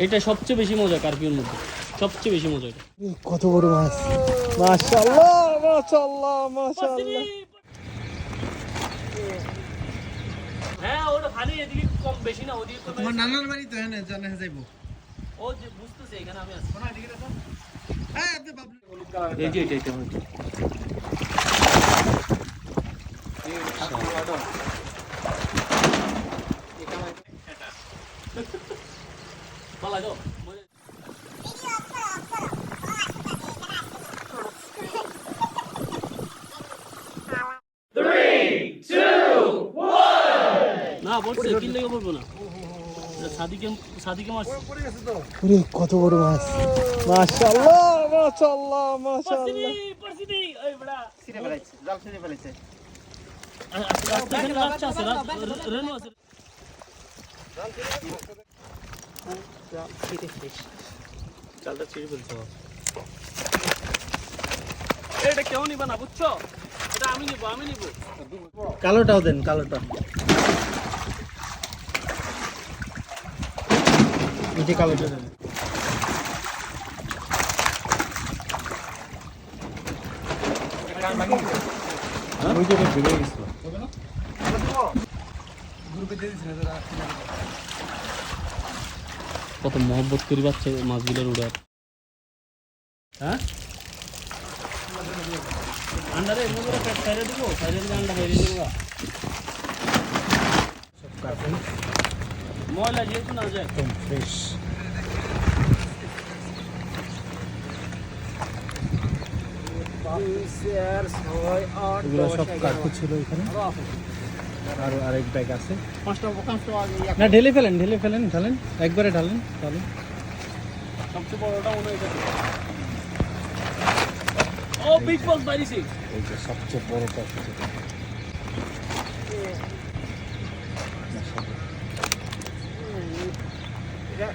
এটা সবচেয়ে বেশি মজা কার্পিওর মধ্যে, সবচেয়ে বেশি মজা এটা। কত বড় মাছ, মাশাআল্লাহ মাশাআল্লাহ মাশাআল্লাহ। হ্যাঁ ওটা ভারী, এদিকে কম বেশি না, ওদিকে কম। তোমার নানার বাড়ি তো এখানে জানা যাইবো। ও যে বুঝতেছে এখানে আমি আছি। কোনা এদিকে দেখো। হ্যাঁ আপনি বাবলু এই যে এটা পালা যাও। না বলছে কি লেগে বলবো না, সাদিকে মারছে। ওরে কত বড় মাছ, মাশাআল্লাহ মাশাআল্লাহ মাশাআল্লাহ। পরিস্থিতি ওই বড়া ছিঁড়ে ফেলাইছে, জাল ছিঁড়ে ফেলাইছে। এখানে বাচ্চা আছে, রেনু আছে। চালটা ছিঁড়ে ফেলতে হবে। এটা কেউ নিবা না বুঝছো, এটা আমি নিবো। কালোটাও দেন, কালোটা। এই যে কালোটা দেন। ওই যে ভেঙে গেছিল। কত মহব্বত করি বাচ্চা মাছগুলোর উড়ার। হ্যাঁ আন্ডারে এমনি করে পেট খাইয়ে দিব, খাইয়ে দিলে আন্ডা খাইয়ে দিব। ময়লা যেহেতু না যায় একদম ফ্রেশ। এগুলো সব কার্পু ছিল এখানে। আর আরেক ব্যাগ আছে। না ঢেলে ফেলেন, ঢালেন একবারে ঢালেন। সবচেয়ে বড়টা মনে হয় এটা। ও বিগ বস বাইরেছি। এই যে সবচেয়ে বড় কার্পু যেটা। এটা